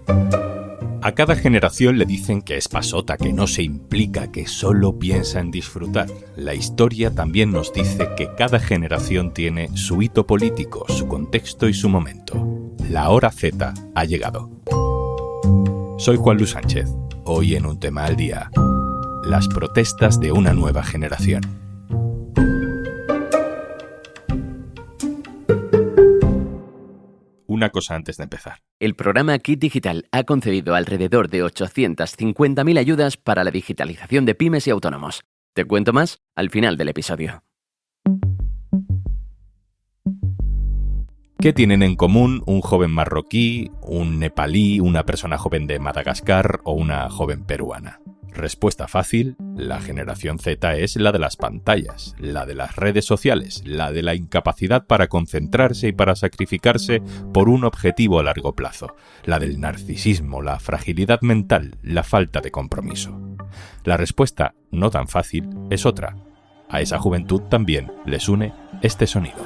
A cada generación le dicen que es pasota, que no se implica, que solo piensa en disfrutar. La historia también nos dice que cada generación tiene su hito político, su contexto y su momento. La hora Z ha llegado. Soy Juan Luis Sánchez. Hoy en Un Tema al Día, las protestas de una nueva generación. Una cosa antes de empezar. El programa Kit Digital ha concedido alrededor de 850.000 ayudas para la digitalización de pymes y autónomos. Te cuento más al final del episodio. ¿Qué tienen en común un joven marroquí, un nepalí, una persona joven de Madagascar o una joven peruana? Respuesta fácil, la generación Z es la de las pantallas, la de las redes sociales, la de la incapacidad para concentrarse y para sacrificarse por un objetivo a largo plazo, la del narcisismo, la fragilidad mental, la falta de compromiso. La respuesta, no tan fácil, es otra. A esa juventud también les une este sonido.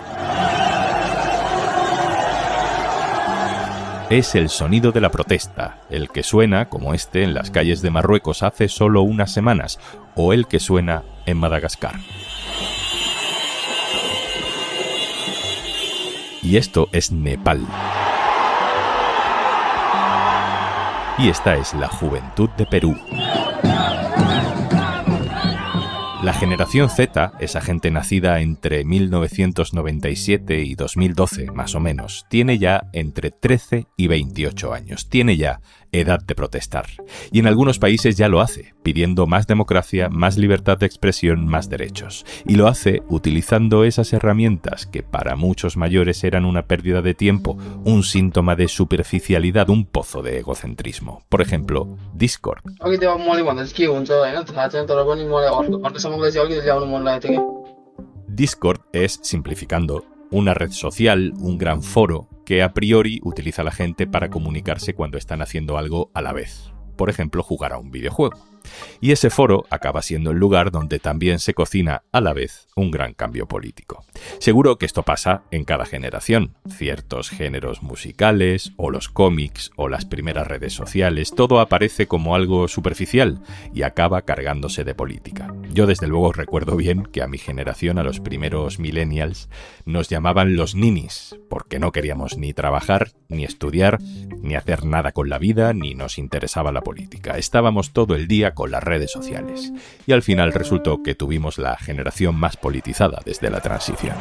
Es el sonido de la protesta, el que suena, como este, en las calles de Marruecos hace solo unas semanas, o el que suena en Madagascar. Y esto es Nepal. Y esta es la juventud de Perú. La generación Z, esa gente nacida entre 1997 y 2012, más o menos, tiene ya entre 13 y 28 años. Tiene ya edad de protestar. Y en algunos países ya lo hace, pidiendo más democracia, más libertad de expresión, más derechos. Y lo hace utilizando esas herramientas que para muchos mayores eran una pérdida de tiempo, un síntoma de superficialidad, un pozo de egocentrismo. Por ejemplo, Discord. Discord es, simplificando, una red social, un gran foro que a priori utiliza la gente para comunicarse cuando están haciendo algo a la vez. Por ejemplo, jugar a un videojuego. Y ese foro acaba siendo el lugar donde también se cocina a la vez un gran cambio político. Seguro que esto pasa en cada generación. Ciertos géneros musicales, o los cómics, o las primeras redes sociales, todo aparece como algo superficial y acaba cargándose de política. Yo desde luego recuerdo bien que a mi generación, a los primeros millennials, nos llamaban los ninis, porque no queríamos ni trabajar, ni estudiar, ni hacer nada con la vida, ni nos interesaba la política. Estábamos todo el día con las redes sociales. Y al final resultó que tuvimos la generación más politizada desde la transición.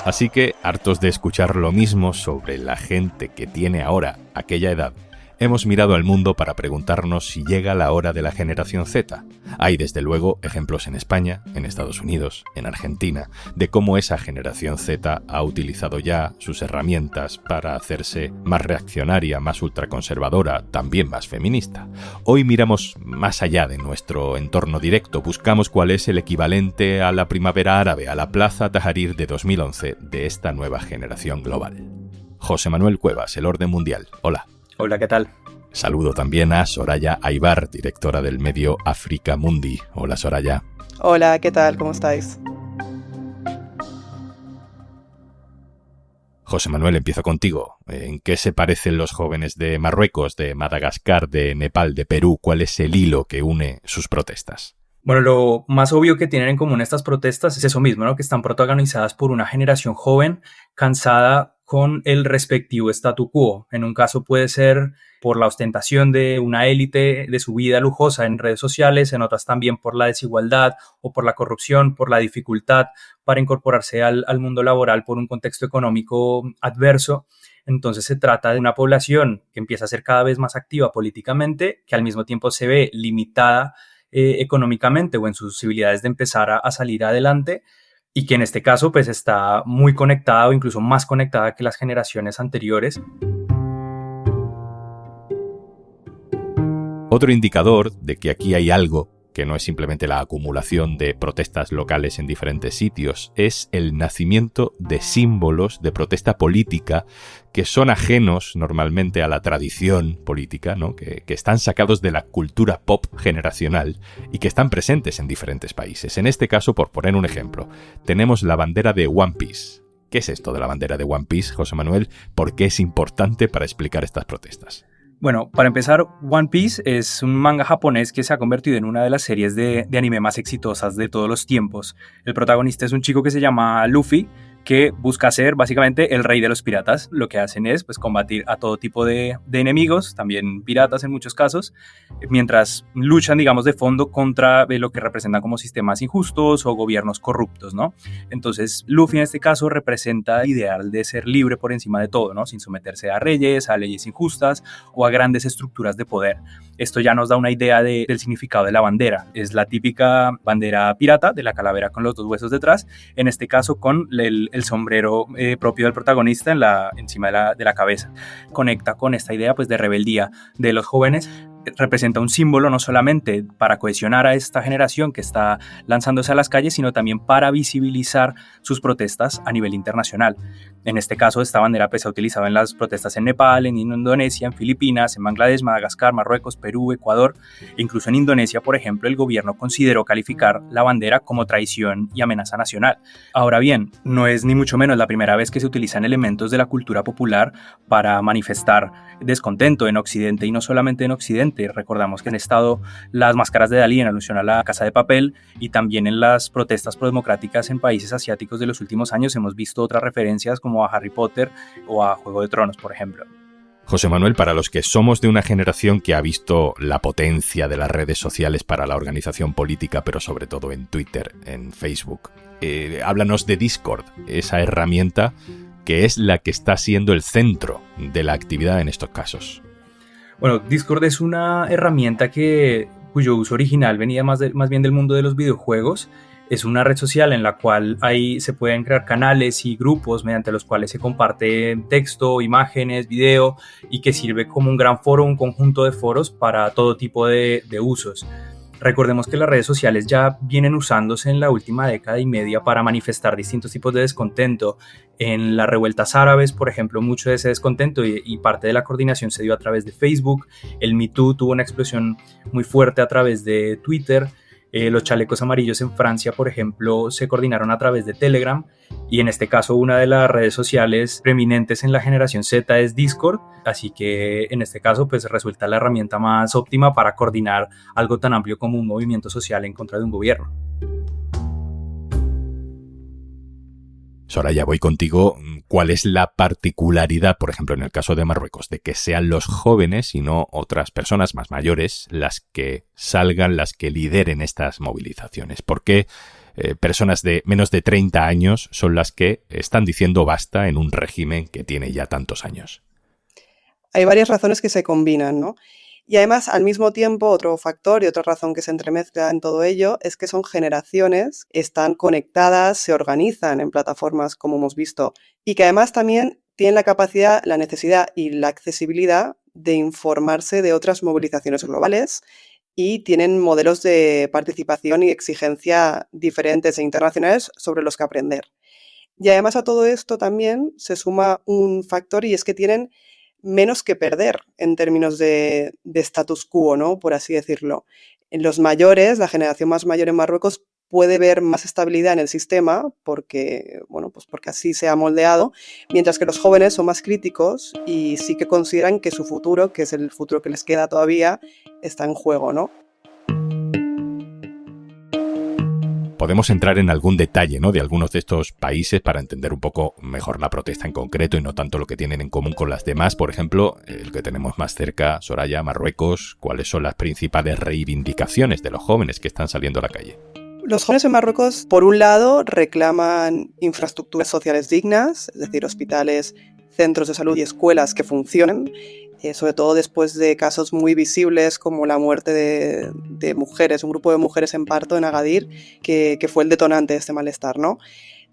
Así que, hartos de escuchar lo mismo sobre la gente que tiene ahora aquella edad, hemos mirado al mundo para preguntarnos si llega la hora de la generación Z. Hay desde luego ejemplos en España, en Estados Unidos, en Argentina, de cómo esa generación Z ha utilizado ya sus herramientas para hacerse más reaccionaria, más ultraconservadora, también más feminista. Hoy miramos más allá de nuestro entorno directo, buscamos cuál es el equivalente a la primavera árabe, a la Plaza Tahrir de 2011 de esta nueva generación global. José Manuel Cuevas, El Orden Mundial. Hola. Hola, ¿qué tal? Saludo también a Soraya Aybar, directora del medio Africa Mundi. Hola, Soraya. Hola, ¿qué tal? ¿Cómo estáis? José Manuel, empiezo contigo. ¿En qué se parecen los jóvenes de Marruecos, de Madagascar, de Nepal, de Perú? ¿Cuál es el hilo que une sus protestas? Bueno, lo más obvio que tienen en común estas protestas es eso mismo, ¿no? Que están protagonizadas por una generación joven, cansada con el respectivo statu quo. En un caso puede ser por la ostentación de una élite de su vida lujosa en redes sociales, en otras también por la desigualdad o por la corrupción, por la dificultad para incorporarse al mundo laboral por un contexto económico adverso. Entonces se trata de una población que empieza a ser cada vez más activa políticamente, que al mismo tiempo se ve limitada económicamente o en sus posibilidades de empezar a salir adelante, y que en este caso pues está muy conectada o incluso más conectada que las generaciones anteriores. Otro indicador de que aquí hay algo que no es simplemente la acumulación de protestas locales en diferentes sitios, es el nacimiento de símbolos de protesta política que son ajenos normalmente a la tradición política, ¿no? que están sacados de la cultura pop generacional y que están presentes en diferentes países. En este caso, por poner un ejemplo, tenemos la bandera de One Piece, ¿Qué es esto de la bandera de One Piece, José Manuel? ¿Por qué es importante para explicar estas protestas? Bueno, para empezar, One Piece es un manga japonés que se ha convertido en una de las series de anime más exitosas de todos los tiempos. El protagonista es un chico que se llama Luffy, que busca ser básicamente el rey de los piratas. Lo que hacen es pues, combatir a todo tipo de enemigos, también piratas en muchos casos, mientras luchan, digamos, de fondo contra lo que representan como sistemas injustos o gobiernos corruptos, ¿no? Entonces, Luffy en este caso representa el ideal de ser libre por encima de todo, ¿no? Sin someterse a reyes, a leyes injustas o a grandes estructuras de poder. Esto ya nos da una idea del significado de la bandera. Es la típica bandera pirata de la calavera con los dos huesos detrás, en este caso con el sombrero propio del protagonista encima de la cabeza. Conecta con esta idea pues, de rebeldía de los jóvenes. Representa un símbolo no solamente para cohesionar a esta generación que está lanzándose a las calles, sino también para visibilizar sus protestas a nivel internacional. En este caso, esta bandera se ha utilizado en las protestas en Nepal, en Indonesia, en Filipinas, en Bangladesh, Madagascar, Marruecos, Perú, Ecuador. Incluso en Indonesia, por ejemplo, el gobierno consideró calificar la bandera como traición y amenaza nacional. Ahora bien, no es ni mucho menos la primera vez que se utilizan elementos de la cultura popular para manifestar descontento en Occidente, y no solamente en Occidente. Recordamos que han estado las máscaras de Dalí en alusión a la Casa de Papel, y también en las protestas prodemocráticas en países asiáticos de los últimos años hemos visto otras referencias como a Harry Potter o a Juego de Tronos, por ejemplo. José Manuel, para los que somos de una generación que ha visto la potencia de las redes sociales para la organización política, pero sobre todo en Twitter, en Facebook, háblanos de Discord, esa herramienta que es la que está siendo el centro de la actividad en estos casos. Bueno, Discord es una herramienta cuyo uso original venía más bien del mundo de los videojuegos. Es una red social en la cual se pueden crear canales y grupos mediante los cuales se comparte texto, imágenes, video, y que sirve como un gran foro, un conjunto de foros para todo tipo de usos. Recordemos que las redes sociales ya vienen usándose en la última década y media para manifestar distintos tipos de descontento. En las revueltas árabes, por ejemplo, mucho de ese descontento y parte de la coordinación se dio a través de Facebook. El Me Too tuvo una explosión muy fuerte a través de Twitter. Los chalecos amarillos en Francia, por ejemplo, se coordinaron a través de Telegram, y en este caso una de las redes sociales preeminentes en la generación Z es Discord, así que en este caso pues resulta la herramienta más óptima para coordinar algo tan amplio como un movimiento social en contra de un gobierno. Soraya, voy contigo. ¿Cuál es la particularidad, por ejemplo, en el caso de Marruecos, de que sean los jóvenes y no otras personas más mayores las que salgan, las que lideren estas movilizaciones? ¿Por qué personas de menos de 30 años son las que están diciendo basta en un régimen que tiene ya tantos años? Hay varias razones que se combinan, ¿no? Y además, al mismo tiempo, otro factor y otra razón que se entremezcla en todo ello es que son generaciones, están conectadas, se organizan en plataformas, como hemos visto, y que además también tienen la capacidad, la necesidad y la accesibilidad de informarse de otras movilizaciones globales, y tienen modelos de participación y exigencia diferentes e internacionales sobre los que aprender. Y además a todo esto también se suma un factor, y es que tienen menos que perder en términos de status quo, ¿no? Por así decirlo. En los mayores, la generación más mayor en Marruecos puede ver más estabilidad en el sistema porque así se ha moldeado, mientras que los jóvenes son más críticos y sí que consideran que su futuro, que es el futuro que les queda todavía, está en juego, ¿no? Podemos entrar en algún detalle, ¿no?, de algunos de estos países para entender un poco mejor la protesta en concreto y no tanto lo que tienen en común con las demás. Por ejemplo, el que tenemos más cerca, Soraya, Marruecos, ¿cuáles son las principales reivindicaciones de los jóvenes que están saliendo a la calle? Los jóvenes en Marruecos, por un lado, reclaman infraestructuras sociales dignas, es decir, hospitales, centros de salud y escuelas que funcionen, sobre todo después de casos muy visibles como la muerte de mujeres, un grupo de mujeres en parto en Agadir, que fue el detonante de este malestar, ¿no?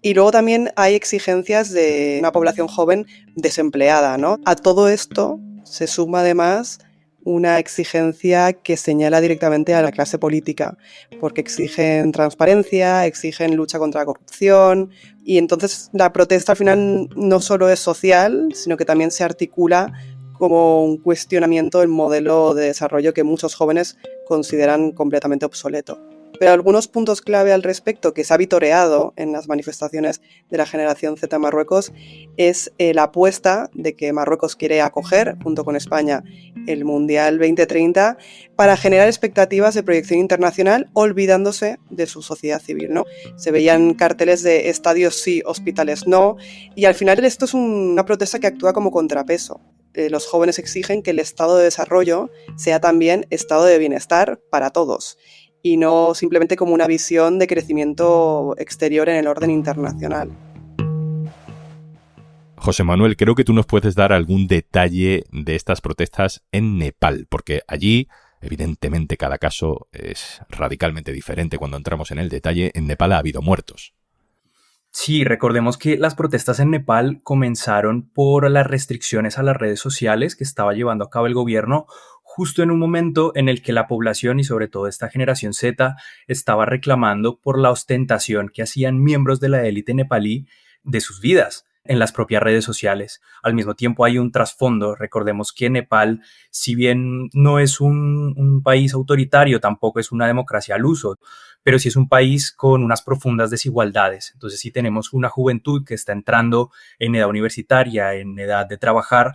Y luego también hay exigencias de una población joven desempleada, ¿no? A todo esto se suma además una exigencia que señala directamente a la clase política, porque exigen transparencia, exigen lucha contra la corrupción, y entonces la protesta al final no solo es social, sino que también se articula como un cuestionamiento del modelo de desarrollo que muchos jóvenes consideran completamente obsoleto. Pero algunos puntos clave al respecto que se ha vitoreado en las manifestaciones de la generación Z en Marruecos es la apuesta de que Marruecos quiere acoger, junto con España, el Mundial 2030 para generar expectativas de proyección internacional, olvidándose de su sociedad civil, ¿no? Se veían carteles de estadios sí, hospitales no, y al final esto es una protesta que actúa como contrapeso. Los jóvenes exigen que el estado de desarrollo sea también estado de bienestar para todos y no simplemente como una visión de crecimiento exterior en el orden internacional. José Manuel, creo que tú nos puedes dar algún detalle de estas protestas en Nepal, porque allí, evidentemente, cada caso es radicalmente diferente. Cuando entramos en el detalle, en Nepal ha habido muertos. Sí, recordemos que las protestas en Nepal comenzaron por las restricciones a las redes sociales que estaba llevando a cabo el gobierno justo en un momento en el que la población y sobre todo esta generación Z estaba reclamando por la ostentación que hacían miembros de la élite nepalí de sus vidas en las propias redes sociales. Al mismo tiempo hay un trasfondo. Recordemos que Nepal, si bien no es un país autoritario, tampoco es una democracia al uso, pero sí es un país con unas profundas desigualdades. Entonces sí tenemos una juventud que está entrando en edad universitaria, en edad de trabajar,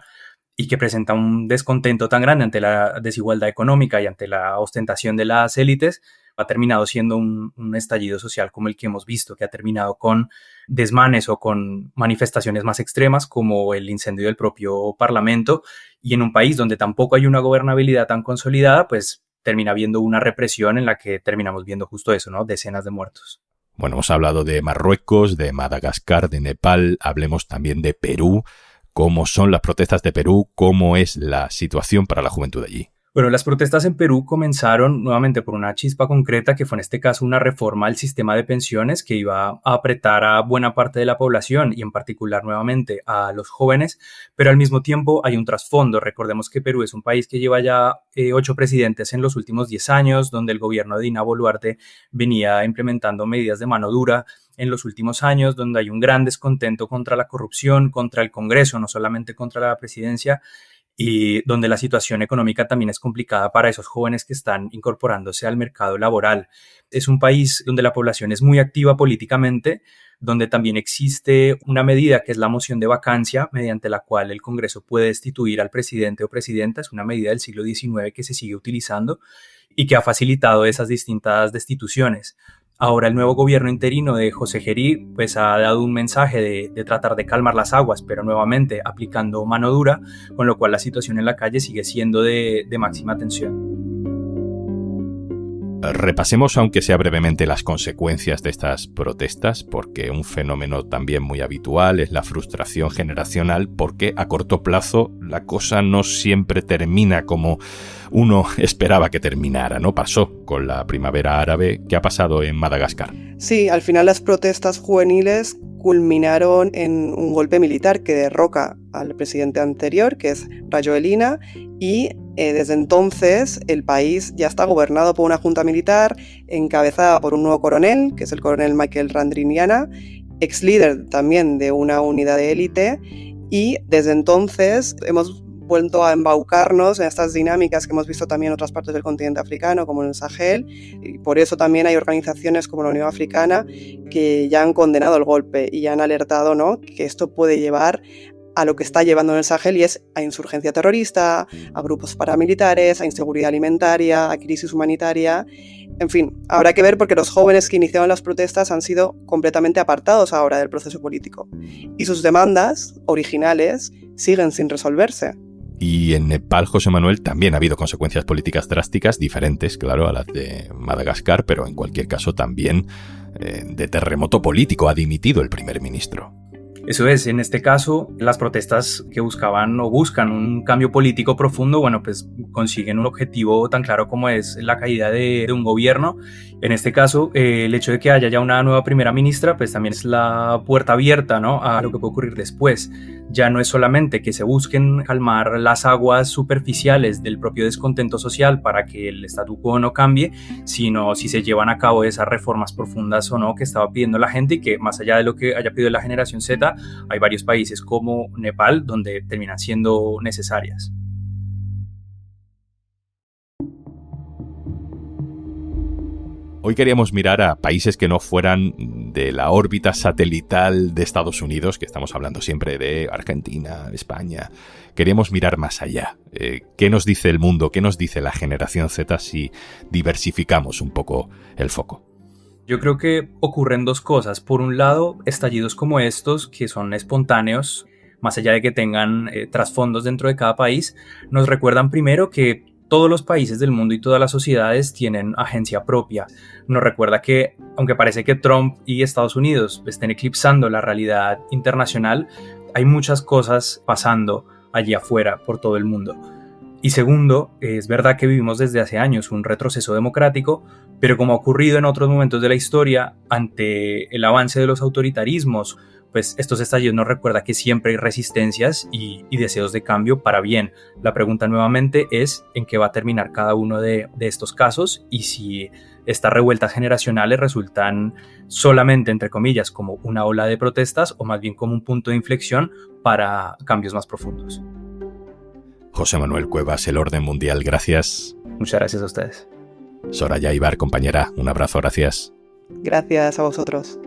y que presenta un descontento tan grande ante la desigualdad económica y ante la ostentación de las élites, ha terminado siendo un estallido social como el que hemos visto, que ha terminado con desmanes o con manifestaciones más extremas como el incendio del propio Parlamento, y en un país donde tampoco hay una gobernabilidad tan consolidada, pues termina habiendo una represión en la que terminamos viendo justo eso, ¿no? Decenas de muertos. Bueno, hemos hablado de Marruecos, de Madagascar, de Nepal, hablemos también de Perú. ¿Cómo son las protestas de Perú? ¿Cómo es la situación para la juventud allí? Bueno, las protestas en Perú comenzaron nuevamente por una chispa concreta que fue en este caso una reforma al sistema de pensiones que iba a apretar a buena parte de la población y en particular nuevamente a los jóvenes, pero al mismo tiempo hay un trasfondo. Recordemos que Perú es un país que lleva ya 8 presidentes en los últimos 10 años, donde el gobierno de Dina Boluarte venía implementando medidas de mano dura en los últimos años, donde hay un gran descontento contra la corrupción, contra el Congreso, no solamente contra la presidencia, y donde la situación económica también es complicada para esos jóvenes que están incorporándose al mercado laboral. Es un país donde la población es muy activa políticamente, donde también existe una medida que es la moción de vacancia, mediante la cual el Congreso puede destituir al presidente o presidenta. Es una medida del siglo XIX que se sigue utilizando y que ha facilitado esas distintas destituciones. Ahora el nuevo gobierno interino de José Gerí pues ha dado un mensaje de tratar de calmar las aguas, pero nuevamente aplicando mano dura, con lo cual la situación en la calle sigue siendo de máxima tensión. Repasemos, aunque sea brevemente, las consecuencias de estas protestas, porque un fenómeno también muy habitual es la frustración generacional, porque a corto plazo la cosa no siempre termina como uno esperaba que terminara, ¿no? Pasó con la primavera árabe. ¿Qué ha pasado en Madagascar? Sí, al final las protestas juveniles culminaron en un golpe militar que derroca al presidente anterior, que es Rajoelina, y desde entonces el país ya está gobernado por una junta militar encabezada por un nuevo coronel, que es el coronel Michael Randrianirina, ex líder también de una unidad de élite, y desde entonces hemos vuelto a embaucarnos en estas dinámicas que hemos visto también en otras partes del continente africano, como en el Sahel, y por eso también hay organizaciones como la Unión Africana que ya han condenado el golpe y ya han alertado, ¿no?, que esto puede llevar a lo que está llevando en el Sahel, y es a insurgencia terrorista, a grupos paramilitares, a inseguridad alimentaria, a crisis humanitaria. En fin, habrá que ver, porque los jóvenes que iniciaron las protestas han sido completamente apartados ahora del proceso político y sus demandas originales siguen sin resolverse. Y en Nepal, José Manuel, también ha habido consecuencias políticas drásticas, diferentes, claro, a las de Madagascar, pero en cualquier caso también de terremoto político. Ha dimitido el primer ministro. Eso es, en este caso, las protestas que buscaban o buscan un cambio político profundo, bueno, pues consiguen un objetivo tan claro como es la caída de un gobierno. En este caso, el hecho de que haya ya una nueva primera ministra, pues también es la puerta abierta, ¿no?, a lo que puede ocurrir después. Ya no es solamente que se busquen calmar las aguas superficiales del propio descontento social para que el statu quo no cambie, sino si se llevan a cabo esas reformas profundas o no que estaba pidiendo la gente, y que más allá de lo que haya pedido la generación Z, hay varios países como Nepal donde terminan siendo necesarias. Hoy queríamos mirar a países que no fueran de la órbita satelital de Estados Unidos, que estamos hablando siempre de Argentina, España. Queríamos mirar más allá. ¿Qué nos dice el mundo? ¿Qué nos dice la generación Z si diversificamos un poco el foco? Yo creo que ocurren dos cosas. Por un lado, estallidos como estos, que son espontáneos, más allá de que tengan trasfondos dentro de cada país, nos recuerdan primero que todos los países del mundo y todas las sociedades tienen agencia propia. Nos recuerda que, aunque parece que Trump y Estados Unidos estén eclipsando la realidad internacional, hay muchas cosas pasando allí afuera por todo el mundo. Y segundo, es verdad que vivimos desde hace años un retroceso democrático, pero como ha ocurrido en otros momentos de la historia, ante el avance de los autoritarismos, pues estos estallidos nos recuerda que siempre hay resistencias y deseos de cambio para bien. La pregunta nuevamente es en qué va a terminar cada uno de estos casos y si estas revueltas generacionales resultan solamente, entre comillas, como una ola de protestas o más bien como un punto de inflexión para cambios más profundos. José Manuel Cuevas, El Orden Mundial, gracias. Muchas gracias a ustedes. Soraya Ibar, compañera, un abrazo, gracias. Gracias a vosotros.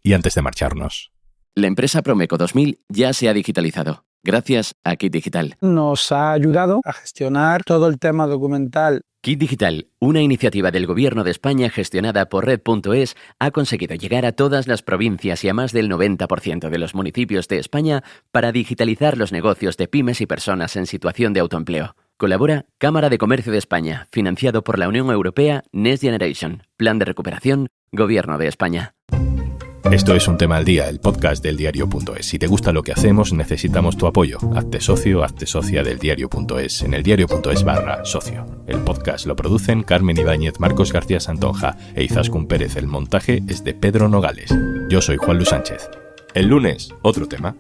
Y antes de marcharnos, La empresa Promeco 2000 ya se ha digitalizado, gracias a Kit Digital. Nos ha ayudado a gestionar todo el tema documental. Kit Digital, una iniciativa del Gobierno de España gestionada por Red.es, ha conseguido llegar a todas las provincias y a más del 90% de los municipios de España para digitalizar los negocios de pymes y personas en situación de autoempleo. Colabora Cámara de Comercio de España, financiado por la Unión Europea Next Generation, Plan de Recuperación, Gobierno de España. Esto es Un Tema al Día, el podcast del Diario.es. Si te gusta lo que hacemos, necesitamos tu apoyo. Hazte socio, hazte socia del Diario.es en el Diario.es/socio. El podcast lo producen Carmen Ibáñez, Marcos García Santonja e Izaskun Pérez. El montaje es de Pedro Nogales. Yo soy Juan Luis Sánchez. El lunes, otro tema.